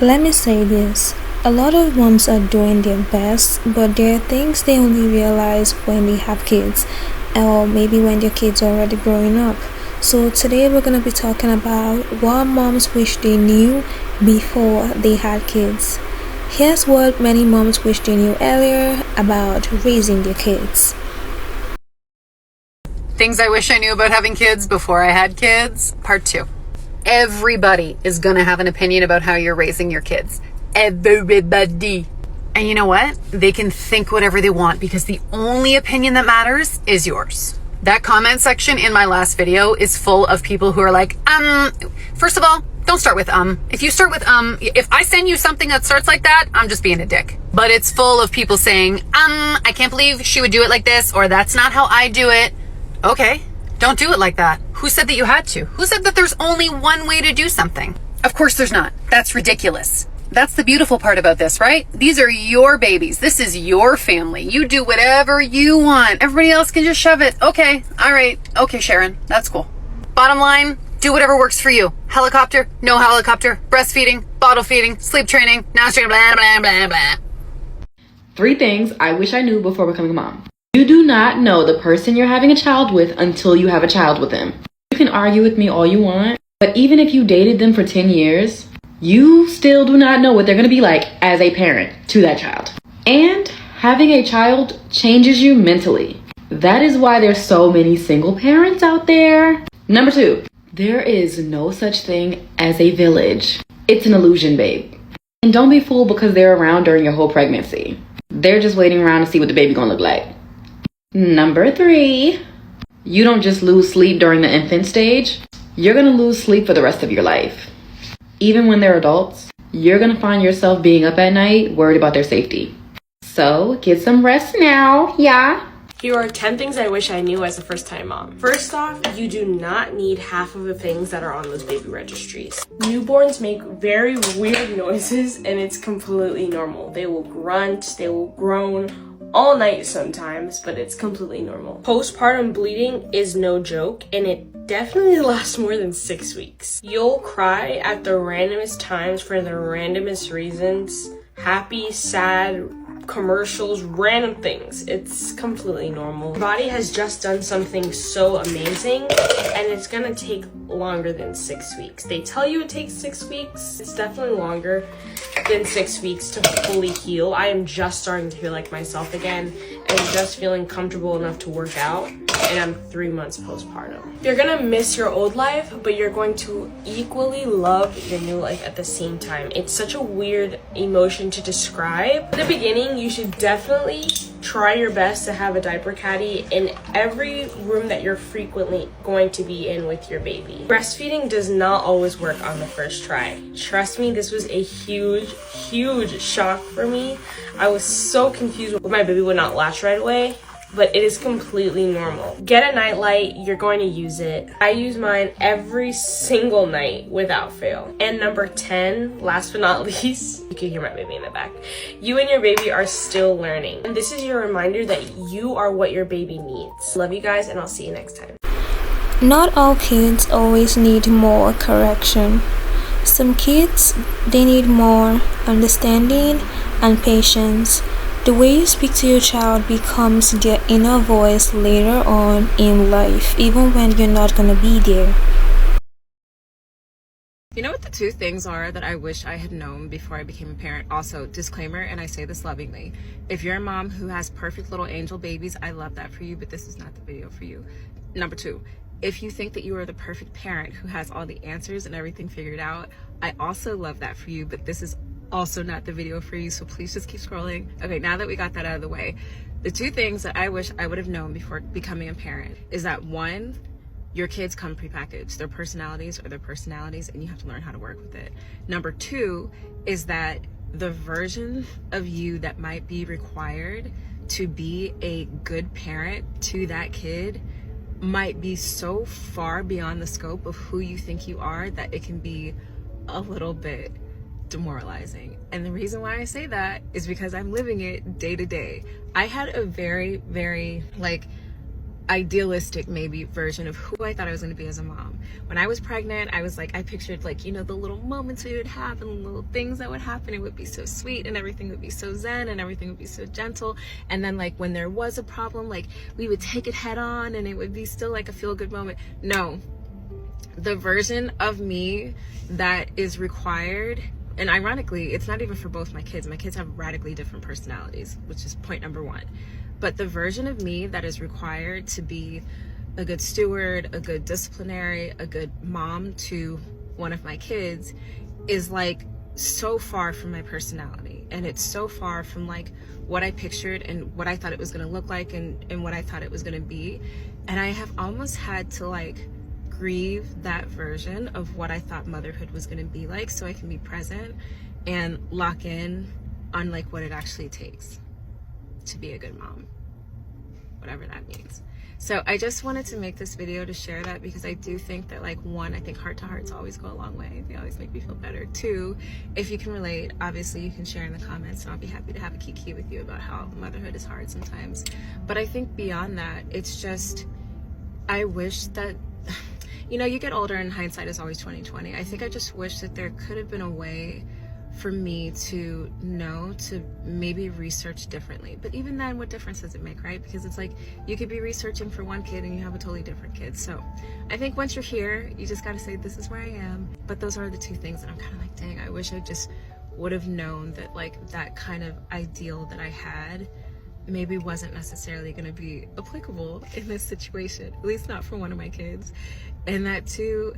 Let me say this. A lot of moms are doing their best, but there are things they only realize when they have kids, or maybe when their kids are already growing up. So today we're gonna be talking about what moms wish they knew before they had kids. Here's what many moms wish they knew earlier about raising their kids. Things I wish I knew about having kids before I had kids, part 2. Everybody is going to have an opinion about how you're raising your kids. Everybody. And you know what? They can think whatever they want because the only opinion that matters is yours. That comment section in my last video is full of people who are like, first of all, don't start with If you start with if I send you something that starts like that, I'm just being a dick. But it's full of people saying, I can't believe she would do it like this, or that's not how I do it. Okay, don't do it like that. Who said that you had to? Who said that there's only one way to do something? Of course there's not. That's ridiculous. That's the beautiful part about this, right? These are your babies. This is your family. You do whatever you want. Everybody else can just shove it. Okay, all right. Okay, Sharon, that's cool. Bottom line, do whatever works for you. Helicopter, no helicopter, breastfeeding, bottle feeding, sleep training, blah, blah, blah, blah. 3 things I wish I knew before becoming a mom. You do not know the person you're having a child with until you have a child with them. You can argue with me all you want, but even if you dated them for 10 years, you still do not know what they're going to be like as a parent to that child. And having a child changes you mentally. That is why there's so many single parents out there. Number 2, there is no such thing as a village. It's an illusion, babe. And don't be fooled because they're around during your whole pregnancy. They're just waiting around to see what the baby gonna look like. Number 3, you don't just lose sleep during the infant stage. You're gonna lose sleep for the rest of your life. Even when they're adults, you're gonna find yourself being up at night worried about their safety. So get some rest now, yeah? Here are 10 things I wish I knew as a first-time mom. First off, you do not need half of the things that are on those baby registries. Newborns make very weird noises and it's completely normal. They will grunt, they will groan all night sometimes, but it's completely normal. Postpartum bleeding is no joke and it definitely lasts more than 6 weeks. You'll cry at the randomest times for the randomest reasons. Happy, sad, commercials, random things. It's completely normal. Your body has just done something so amazing and it's gonna take longer than 6 weeks. They tell you it takes 6 weeks. It's definitely longer than 6 weeks to fully heal. I am just starting to feel like myself again and just feeling comfortable enough to work out, and I'm 3 months postpartum. You're gonna miss your old life, but you're going to equally love your new life at the same time. It's such a weird emotion to describe. At the beginning, you should definitely try your best to have a diaper caddy in every room that you're frequently going to be in with your baby. Breastfeeding does not always work on the first try. Trust me, this was a huge shock for me. I was so confused when my baby would not latch right away, but it is completely normal. Get a nightlight, you're going to use it. I use mine every single night without fail. And number 10, last but not least, you can hear my baby in the back. You and your baby are still learning. And this is your reminder that you are what your baby needs. Love you guys, and I'll see you next time. Not all kids always need more correction. Some kids, they need more understanding and patience. The way you speak to your child becomes their inner voice later on in life, even when you're not gonna be there. You know what the 2 things are that I wish I had known before I became a parent? Also, disclaimer, and I say this lovingly, if you're a mom who has perfect little angel babies, I love that for you, but this is not the video for you. Number 2, if you think that you are the perfect parent who has all the answers and everything figured out, I also love that for you, but this is also not the video for you, so please just keep scrolling. Okay, now that we got that out of the way, the 2 things that I wish I would have known before becoming a parent is that 1, your kids come prepackaged. Their personalities are their personalities and you have to learn how to work with it. Number 2 is that the version of you that might be required to be a good parent to that kid might be so far beyond the scope of who you think you are that it can be a little bit demoralizing. And the reason why I say that is because I'm living it day to day. I had a very idealistic maybe version of who I thought I was going to be as a mom. When I was pregnant, I was like, I pictured like, you know, the little moments we would have and the little things that would happen. It would be so sweet and everything would be so zen and everything would be so gentle. And then like when there was a problem, like we would take it head on and it would be still like a feel good moment. No, the version of me that is required, and ironically, it's not even for both my kids. My kids have radically different personalities, which is point number one. But the version of me that is required to be a good steward, a good disciplinary, a good mom to one of my kids is like so far from my personality. And it's so far from like what I pictured and what I thought it was going to look like and what I thought it was going to be. And I have almost had to like grieve that version of what I thought motherhood was going to be like so I can be present and lock in on like what it actually takes to be a good mom, whatever that means. So I just wanted to make this video to share that because I do think that like one, I think heart to hearts always go a long way. They always make me feel better. Two, if you can relate, obviously you can share in the comments and I'll be happy to have a kiki with you about how motherhood is hard sometimes. But I think beyond that, it's just, I wish that, you know, you get older and hindsight is always 20/20. I think I just wish that there could have been a way for me to know to maybe research differently. But even then, what difference does it make, right? Because it's like you could be researching for one kid and you have a totally different kid. So I think once you're here, you just got to say, this is where I am. But those are the two things that I'm kind of like, dang, I wish I just would have known that like that kind of ideal that I had maybe wasn't necessarily going to be applicable in this situation, at least not for one of my kids. And that too,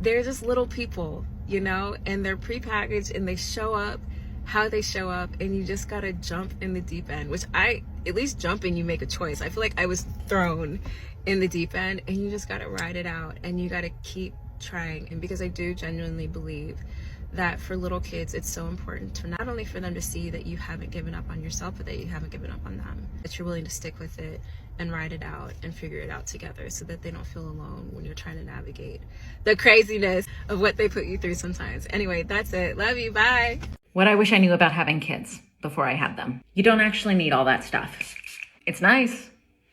they're just little people, you know, and they're prepackaged and they show up how they show up, and you just gotta jump in the deep end, which at least jumping, you make a choice. I feel like I was thrown in the deep end and you just gotta ride it out and you gotta keep trying. And because I do genuinely believe that for little kids, it's so important to not only for them to see that you haven't given up on yourself, but that you haven't given up on them, that you're willing to stick with it and ride it out and figure it out together so that they don't feel alone when you're trying to navigate the craziness of what they put you through sometimes. Anyway, that's it. Love you. Bye. What I wish I knew about having kids before I had them. You don't actually need all that stuff. It's nice,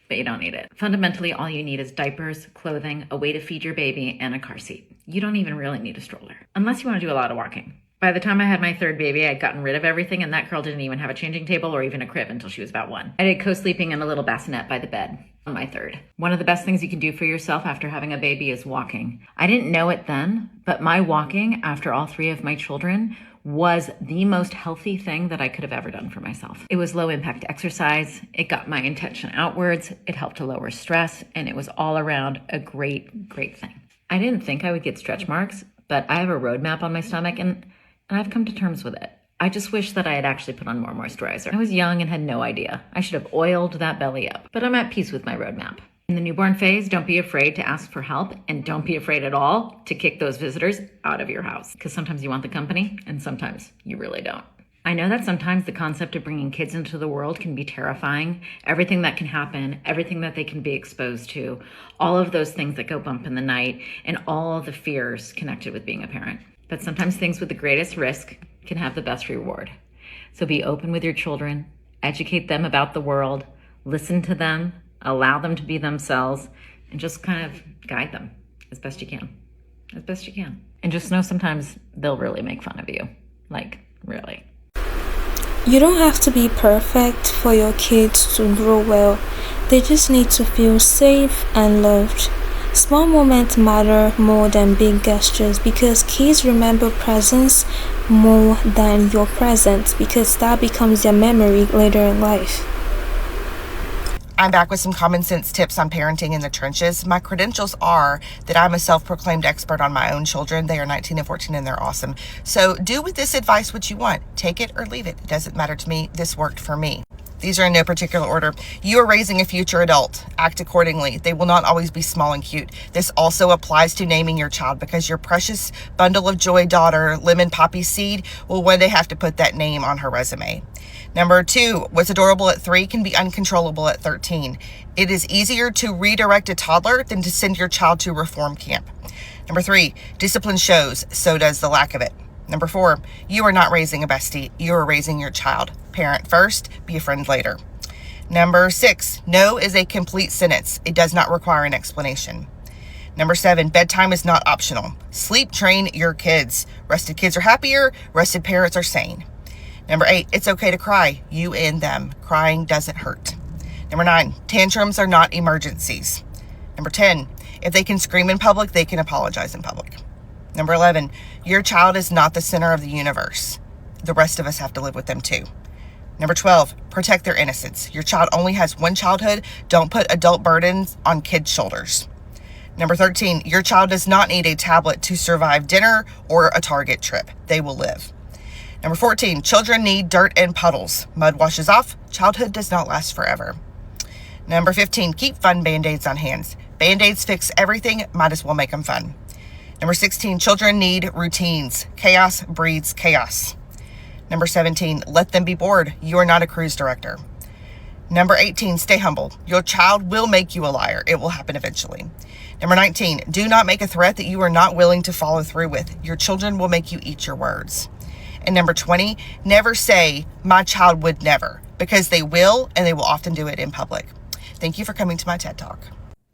but you don't need it. Fundamentally, all you need is diapers, clothing, a way to feed your baby, and a car seat. You don't even really need a stroller, unless you want to do a lot of walking. By the time I had my third baby, I'd gotten rid of everything, and that girl didn't even have a changing table or even a crib until she was about 1. I did co-sleeping in a little bassinet by the bed on my third. One of the best things you can do for yourself after having a baby is walking. I didn't know it then, but my walking after all 3 of my children was the most healthy thing that I could have ever done for myself. It was low impact exercise. It got my intention outwards. It helped to lower stress, and it was all around a great, great thing. I didn't think I would get stretch marks, but I have a roadmap on my stomach, and I've come to terms with it. I just wish that I had actually put on more moisturizer. I was young and had no idea. I should have oiled that belly up, but I'm at peace with my roadmap. In the newborn phase, don't be afraid to ask for help, and don't be afraid at all to kick those visitors out of your house, because sometimes you want the company and sometimes you really don't. I know that sometimes the concept of bringing kids into the world can be terrifying. Everything that can happen, everything that they can be exposed to, all of those things that go bump in the night, and all of the fears connected with being a parent. But sometimes things with the greatest risk can have the best reward. So be open with your children, educate them about the world, listen to them, allow them to be themselves, and just kind of guide them as best you can. As best you can. And just know sometimes they'll really make fun of you. Like, really. You don't have to be perfect for your kids to grow well. They just need to feel safe and loved. Small moments matter more than big gestures because kids remember presence more than your presence, because that becomes their memory later in life. I'm back with some common sense tips on parenting in the trenches. My credentials are that I'm a self-proclaimed expert on my own children. They are 19 and 14 and they're awesome. So do with this advice what you want. Take it or leave it. It doesn't matter to me. This worked for me. These are in no particular order. You are raising a future adult. Act accordingly. They will not always be small and cute. This also applies to naming your child, because your precious bundle of joy daughter, Lemon Poppy Seed, will one day have to put that name on her resume. Number 2, what's adorable at 3 can be uncontrollable at 13. It is easier to redirect a toddler than to send your child to reform camp. Number 3, discipline shows, so does the lack of it. Number 4, you are not raising a bestie, you are raising your child. Parent first, be a friend later. Number 6, no is a complete sentence. It does not require an explanation. Number 7, bedtime is not optional. Sleep train your kids. Rested kids are happier. Rested parents are sane. Number 8, it's okay to cry. You and them. Crying doesn't hurt. Number 9, tantrums are not emergencies. Number 10, if they can scream in public, they can apologize in public. Number 11, your child is not the center of the universe. The rest of us have to live with them too. Number 12, protect their innocence. Your child only has one childhood. Don't put adult burdens on kids' shoulders. Number 13, your child does not need a tablet to survive dinner or a Target trip. They will live. Number 14, children need dirt and puddles. Mud washes off. Childhood does not last forever. Number 15, keep fun Band-Aids on hands. Band-Aids fix everything, might as well make them fun. Number 16, children need routines. Chaos breeds chaos. Number 17, let them be bored. You are not a cruise director. Number 18, stay humble. Your child will make you a liar. It will happen eventually. Number 19, do not make a threat that you are not willing to follow through with. Your children will make you eat your words. And number 20, never say, my child would never, because they will, and they will often do it in public. Thank you for coming to my TED Talk.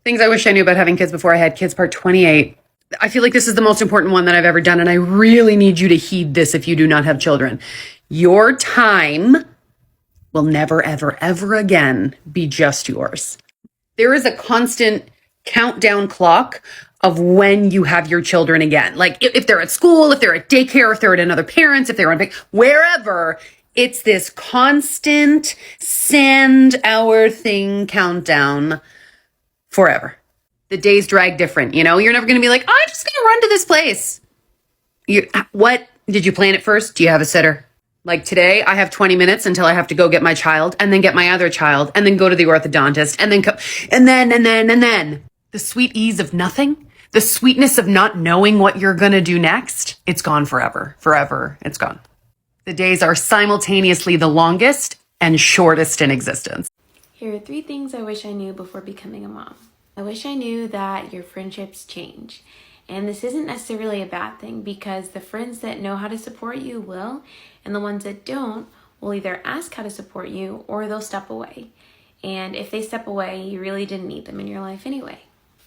Things I wish I knew about having kids before I had kids, part 28. I feel like this is the most important one that I've ever done, and I really need you to heed this if you do not have children. Your time will never, ever, ever again be just yours. There is a constant countdown clock of when you have your children again. Like if they're at school, if they're at daycare, if they're at another parent's, if they're on wherever, it's this constant send our thing countdown forever. The days drag different, you know? You're never going to be like, I'm just going to run to this place. What? Did you plan it first? Do you have a sitter? Like today, I have 20 minutes until I have to go get my child and then get my other child and then go to the orthodontist and then. The sweet ease of nothing, the sweetness of not knowing what you're going to do next, it's gone forever. Forever, it's gone. The days are simultaneously the longest and shortest in existence. Here are 3 things I wish I knew before becoming a mom. I wish I knew that your friendships change. And this isn't necessarily a bad thing because the friends that know how to support you will, and the ones that don't will either ask how to support you or they'll step away. And if they step away, you really didn't need them in your life anyway.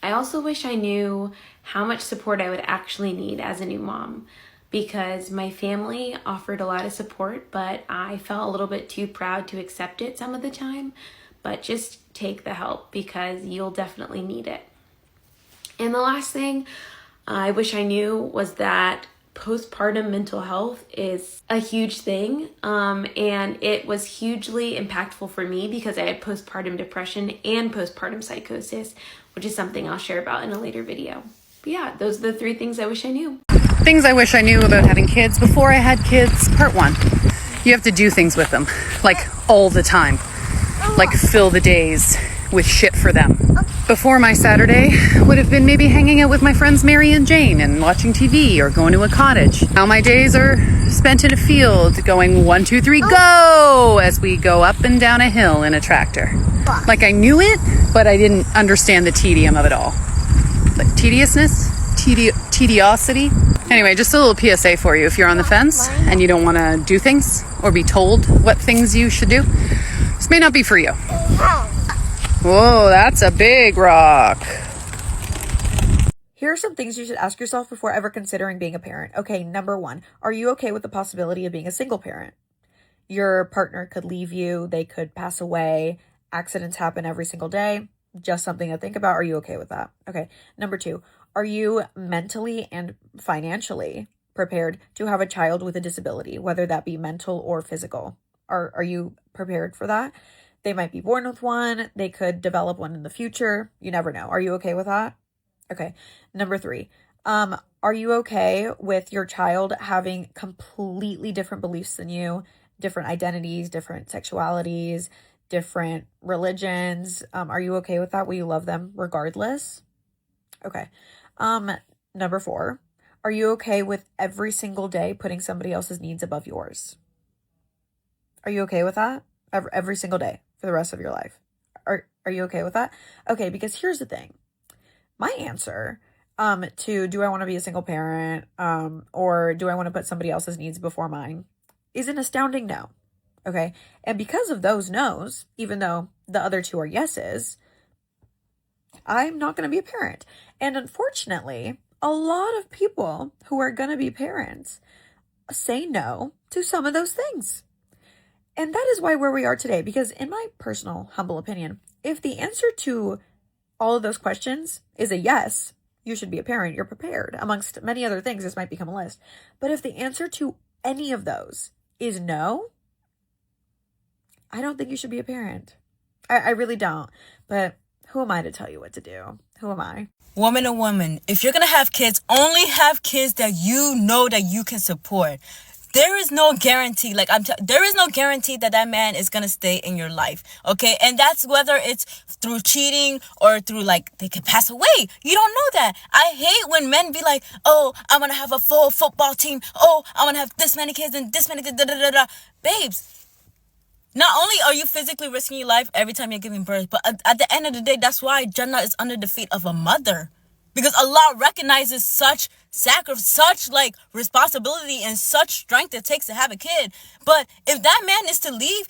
I also wish I knew how much support I would actually need as a new mom because my family offered a lot of support, but I felt a little bit too proud to accept it some of the time. But just take the help because you'll definitely need it. And the last thing I wish I knew was that postpartum mental health is a huge thing. And it was hugely impactful for me because I had postpartum depression and postpartum psychosis, which is something I'll share about in a later video. But yeah, those are the 3 things I wish I knew. Things I wish I knew about having kids before I had kids, part 1. You have to do things with them, like all the time. Like fill the days with shit for them. Before, my Saturday would have been maybe hanging out with my friends Mary and Jane and watching TV or going to a cottage. Now my days are spent in a field going 1, 2, 3, go as we go up and down a hill in a tractor. Like I knew it, but I didn't understand the tedium of it all. Like tediousness, tediosity. Anyway, just a little PSA for you. If you're on the fence and you don't want to do things or be told what things you should do, this may not be for you. Whoa, that's a big rock. Here are some things you should ask yourself before ever considering being a parent. Okay, number 1, are you okay with the possibility of being a single parent? Your partner could leave you, they could pass away, accidents happen every single day. Just something to think about. Are you okay with that? Okay, number 2, are you mentally and financially prepared to have a child with a disability, whether that be mental or physical? Are you prepared for that? They might be born with one. They could develop one in the future. You never know. Are you okay with that? Okay. Number 3, are you okay with your child having completely different beliefs than you, different identities, different sexualities, different religions? Are you okay with that? Will you love them regardless? Okay. Number 4, are you okay with every single day putting somebody else's needs above yours? Are you okay with that? Every single day for the rest of your life? Are you okay with that? Okay, because here's the thing. My answer to do I want to be a single parent or do I want to put somebody else's needs before mine is an astounding no. Okay, and because of those no's, even though the other two are yeses, I'm not going to be a parent. And unfortunately, a lot of people who are going to be parents say no to some of those things. And that is why where we are today, because in my personal, humble opinion, if the answer to all of those questions is a yes, you should be a parent, you're prepared. Amongst many other things, this might become a list. But if the answer to any of those is no, I don't think you should be a parent. I really don't. But who am I to tell you what to do? Who am I? Woman to woman, if you're going to have kids, only have kids that you know that you can support. There is no guarantee, there is no guarantee that that man is going to stay in your life, okay? And that's whether it's through cheating or through, they could pass away. You don't know that. I hate when men be like, oh, I'm going to have a full football team. Oh, I'm going to have this many kids and this many kids, da-da-da-da. Babes, not only are you physically risking your life every time you're giving birth, but at the end of the day, that's why Jannah is under the feet of a mother. Because Allah recognizes such sacrifice, such responsibility and such strength it takes to have a kid. But if that man is to leave,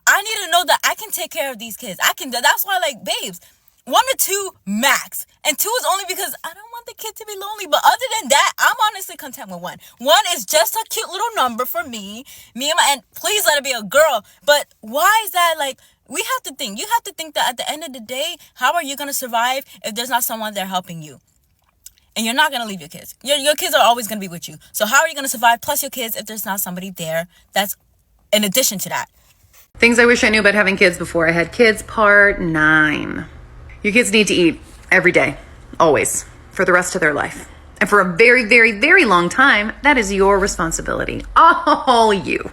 I need to know that I can take care of these kids. That's why, babes, 1 or 2 max. And 2 is only because I don't want the kid to be lonely. But other than that, I'm honestly content with 1. 1 is just a cute little number for me and please let it be a girl. But why is that we have to think. You have to think that at the end of the day, how are you going to survive if there's not someone there helping you? And you're not going to leave your kids. Your kids are always going to be with you. So how are you going to survive plus your kids if there's not somebody there that's in addition to that? Things I wish I knew about having kids before I had kids, part 9. Your kids need to eat every day, always, for the rest of their life. And for a very, very, very long time, that is your responsibility. All you.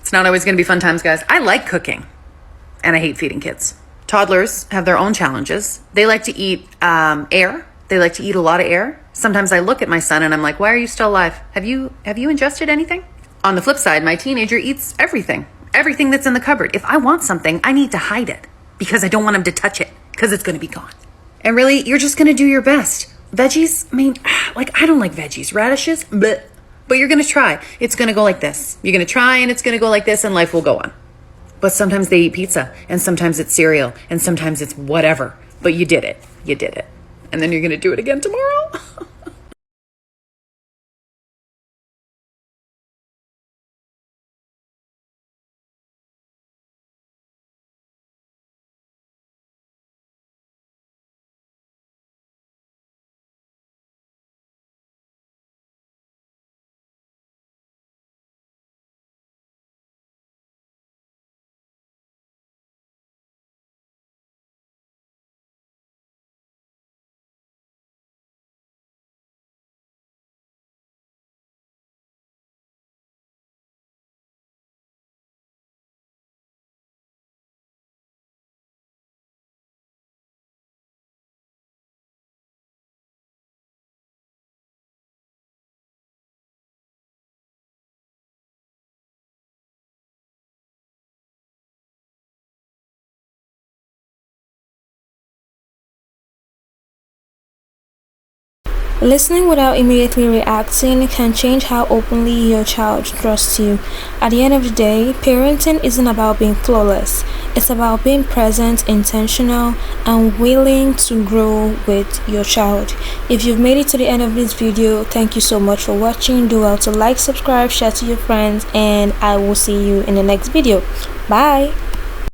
It's not always going to be fun times, guys. I like cooking, and I hate feeding kids. Toddlers have their own challenges. They like to eat air. They like to eat a lot of air. Sometimes I look at my son and I'm like, why are you still alive? Have you ingested anything? On the flip side, my teenager eats everything that's in the cupboard. If I want something, I need to hide it because I don't want him to touch it because it's going to be gone. And really, you're just going to do your best. Veggies, I don't like veggies. Radishes, but you're going to try. It's going to go like this. You're going to try and it's going to go like this and life will go on. But sometimes they eat pizza and sometimes it's cereal and sometimes it's whatever. But you did it. You did it. And then you're going to do it again tomorrow? Listening without immediately reacting can change how openly your child trusts you. At the end of the day, parenting isn't about being flawless. It's about being present, intentional, and willing to grow with your child. If you've made it to the end of this video, thank you so much for watching. Do well to like, subscribe, share to your friends, and I will see you in the next video. Bye!